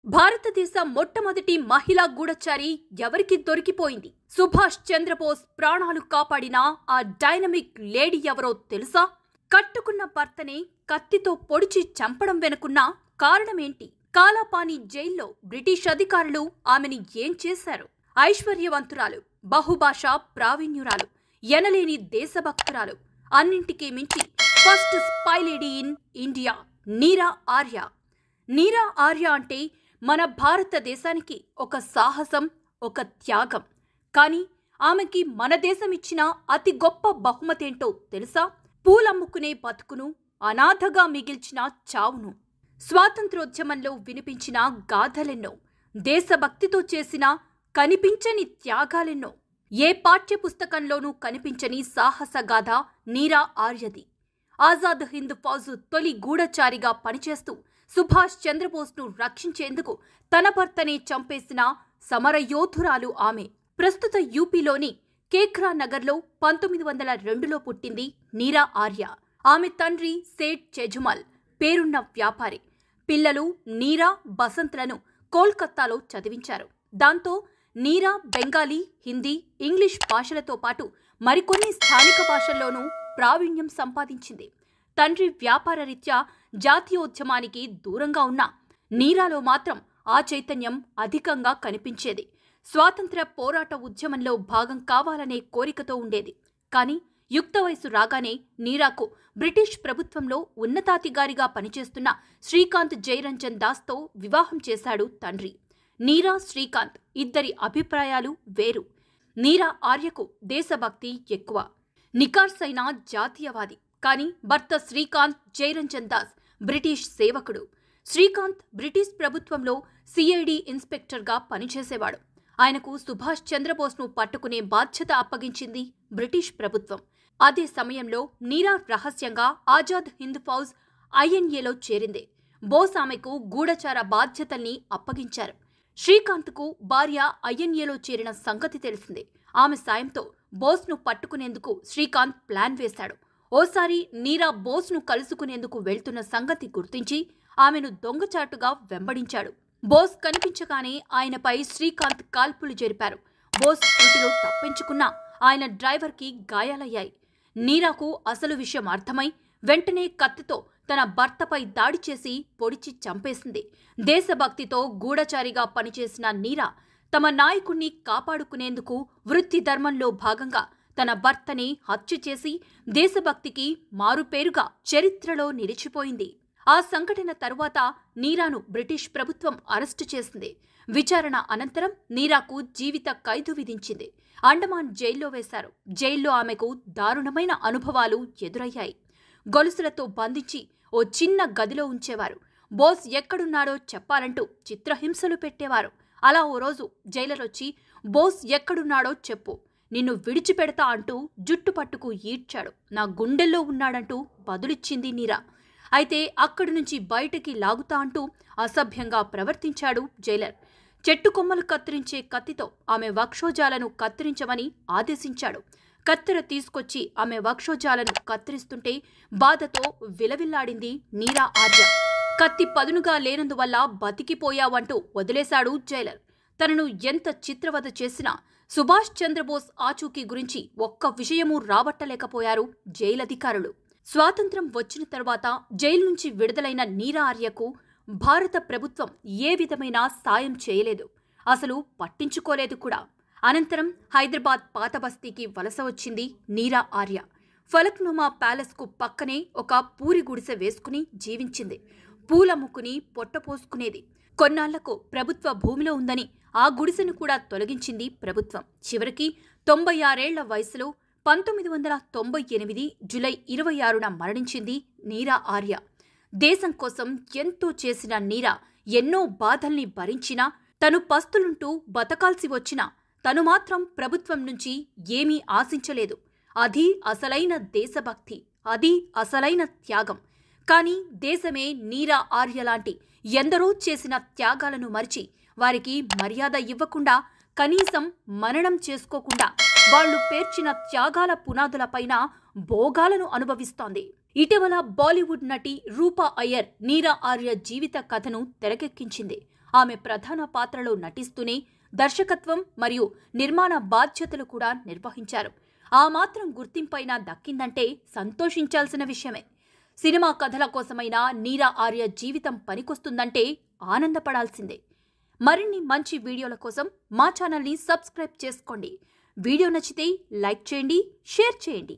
భారతదేశ మొట్టమొదటి మహిళా గూఢచారి ఎవరికి దొరికిపోయింది? సుభాష్ చంద్రబోస్ ప్రాణాలు కాపాడిన ఆ డైనమిక్ లేడీ ఎవరో తెలుసా? కట్టుకున్న భర్తనే కత్తితో పొడిచి చంపడం వెనుకున్న కారణమేంటి? కాలాపాని జైల్లో బ్రిటిష్ అధికారులు ఆమెని ఏం చేశారు? ఐశ్వర్యవంతురాలు, బహుభాషా ప్రావీణ్యురాలు, ఎనలేని దేశభక్తురాలు, అన్నింటికీ మించి first spy lady in India నీరా ఆర్య. నీరా ఆర్య అంటే మన భారతదేశానికి ఒక సాహసం, ఒక త్యాగం. కానీ ఆమెకి మన దేశం ఇచ్చిన అతి గొప్ప బహుమతేంటో తెలుసా? పూలమ్ముకునే బతుకును, అనాథగా మిగిల్చిన చావును. స్వాతంత్రోద్యమంలో వినిపించిన గాథలెన్నో, దేశభక్తితో చేసిన కనిపించని త్యాగాలెన్నో. ఏ పాఠ్య పుస్తకంలోనూ కనిపించని సాహసగాథ నీరా ఆర్యది. ఆజాద్ హింద్ ఫౌజ్ తొలి గూఢచారిగా పనిచేస్తూ సుభాష్ చంద్రబోస్ను రక్షించేందుకు తన భర్తనే చంపేసిన సమరయోధురాలు ఆమె. ప్రస్తుత యూపీలోని కేఖ్రా నగర్లో 1902లో పుట్టింది నీరా ఆర్య. ఆమె తండ్రి సేఠ్ చెజుమల్ పేరున్న వ్యాపారి. పిల్లలు నీరా, బసంత్లను కోల్కతాలో చదివించారు. దాంతో నీరా బెంగాలీ, హిందీ, ఇంగ్లీష్ భాషలతో పాటు మరికొన్ని స్థానిక భాషల్లోనూ ప్రావీణ్యం సంపాదించింది. తండ్రి వ్యాపార రీత్యా జాతీయోద్యమానికి దూరంగా ఉన్న నీరాలో మాత్రం ఆ చైతన్యం అధికంగా కనిపించేది. స్వాతంత్ర్య పోరాట ఉద్యమంలో భాగం కావాలనే కోరికతో ఉండేది. కానీ యుక్త వయసు రాగానే నీరాకు బ్రిటిష్ ప్రభుత్వంలో ఉన్నతాధికారిగా పనిచేస్తున్న శ్రీకాంత్ జైరంజన్ దాస్తో వివాహం చేశాడు తండ్రి. నీరా, శ్రీకాంత్ ఇద్దరి అభిప్రాయాలు వేరు. నీరా ఆర్యకు దేశభక్తి ఎక్కువ, నికార్సైన జాతీయవాది. కానీ భర్త శ్రీకాంత్ జైరంజన్ దాస్ బ్రిటిష్ సేవకుడు. శ్రీకాంత్ బ్రిటిష్ ప్రభుత్వంలో సిఐడి ఇన్స్పెక్టర్గా పనిచేసేవాడు. ఆయనకు సుభాష్ చంద్రబోస్ను పట్టుకునే బాధ్యత అప్పగించింది బ్రిటిష్ ప్రభుత్వం. అదే సమయంలో నీరా రహస్యంగా ఆజాద్ హింద్ ఫౌజ్ ఐఎన్ఏలో చేరింది. బోస్ ఆమెకు గూఢచార బాధ్యతల్ని అప్పగించారు. శ్రీకాంత్కు భార్య ఐఎన్ఏలో చేరిన సంగతి తెలిసిందే. ఆమె సాయంతో బోస్ను పట్టుకునేందుకు శ్రీకాంత్ ప్లాన్ వేశాడు. ఓసారి నీరా బోస్ను కలుసుకునేందుకు వెళ్తున్న సంగతి గుర్తించి ఆమెను దొంగచాటుగా వెంబడించాడు. బోస్ కనిపించగానే ఆయనపై శ్రీకాంత్ కాల్పులు జరిపారు. బోస్ ఇంటిలో తప్పించుకున్నా ఆయన డ్రైవర్కి గాయాలయ్యాయి. నీరాకు అసలు విషయం అర్థమై వెంటనే కత్తితో తన భర్తపై దాడి చేసి పొడిచి చంపేసింది. దేశభక్తితో గూఢచారిగా పనిచేసిన నీరా తమ నాయకుణ్ణి కాపాడుకునేందుకు వృత్తి ధర్మంలో భాగంగా తన భర్తని హత్య చేసి దేశభక్తికి మారుపేరుగా చరిత్రలో నిలిచిపోయింది. ఆ సంఘటన తరువాత నీరాను బ్రిటిష్ ప్రభుత్వం అరెస్టు చేసింది. విచారణ అనంతరం నీరాకు జీవిత ఖైదు విధించింది. అండమాన్ జైల్లో వేశారు. జైల్లో ఆమెకు దారుణమైన అనుభవాలు ఎదురయ్యాయి. గొలుసులతో బంధించి ఓ చిన్న గదిలో ఉంచేవారు. బోస్ ఎక్కడున్నాడో చెప్పాలంటూ చిత్రహింసలు పెట్టేవారు. అలా ఓ రోజు జైలర్ వచ్చి, బోస్ ఎక్కడున్నాడో చెప్పు, నిన్ను విడిచిపెడతా అంటూ జుట్టు పట్టుకు ఈడ్చాడు. నా గుండెల్లో ఉన్నాడంటూ బదులిచ్చింది నీరా. అయితే అక్కడి నుంచి బయటికి లాగుతా అంటూ అసభ్యంగా ప్రవర్తించాడు జైలర్. చెట్టు కొమ్మలు కత్తిరించే కత్తితో ఆమె వక్షోజాలను కత్తిరించమని ఆదేశించాడు. కత్తెర తీసుకొచ్చి ఆమె వక్షోజాలను కత్తిరిస్తుంటే బాధతో విలవిల్లాడింది నీరా ఆర్య. కత్తి పదునుగా లేనందువల్ల బతికిపోయావంటూ వదిలేశాడు జైలర్. తనను ఎంత చిత్రవద చేసినా సుభాష్ చంద్రబోస్ ఆచూకీ గురించి ఒక్క విషయమూ రాబట్టలేకపోయారు జైలధికారులు. స్వాతంత్ర్యం వచ్చిన తర్వాత జైలు నుంచి విడుదలైన నీరా ఆర్యకు భారత ప్రభుత్వం ఏ విధమైన సాయం చేయలేదు, అసలు పట్టించుకోలేదు కూడా. అనంతరం హైదరాబాద్ పాత బస్తీకి వలస వచ్చింది నీరా ఆర్య. ఫలక్నుమా ప్యాలెస్కు పక్కనే ఒక పూరి గుడిసె వేసుకుని జీవించింది. పూలమ్ముకుని పొట్టపోసుకునేది. కొన్నాళ్లకు ప్రభుత్వ భూమిలో ఉందని ఆ గుడిసెను కూడా తొలగించింది ప్రభుత్వం. చివరికి 96 ఏళ్ల వయసులో 1998 జూలై 26న మరణించింది నీరా ఆర్య. దేశం కోసం ఎంతో చేసిన నీరా ఎన్నో బాధల్ని భరించినా, తను పస్తులుంటూ బతకాల్సి వచ్చినా తను మాత్రం ప్రభుత్వం నుంచి ఏమీ ఆశించలేదు. అది అసలైన దేశభక్తి, అది అసలైన త్యాగం. కానీ దేశమే నీరా ఆర్య లాంటి ఎందరో చేసిన త్యాగాలను మరిచి వారికి మర్యాద ఇవ్వకుండా, కనీసం మననం చేసుకోకుండా వాళ్లు పేర్చిన త్యాగాల పునాదులపైన భోగాలను అనుభవిస్తోంది. ఇటీవల బాలీవుడ్ నటి రూపా అయ్యర్ నీరా ఆర్య జీవిత కథను తెరకెక్కించింది. ఆమె ప్రధాన పాత్రలో నటిస్తూనే దర్శకత్వం మరియు నిర్మాణ బాధ్యతలు కూడా నిర్వహించారు. ఆ మాత్రం గుర్తింపైనా దక్కిందంటే సంతోషించాల్సిన విషయమే. సినిమా కథల కోసమైనా నీరా ఆర్య జీవితం పనికొస్తుందంటే ఆనందపడాల్సిందే. మరిన్ని మంచి వీడియోల కోసం మా ఛానల్ని సబ్స్క్రైబ్ చేసుకోండి. వీడియో నచ్చితే లైక్ చేయండి, షేర్ చేయండి.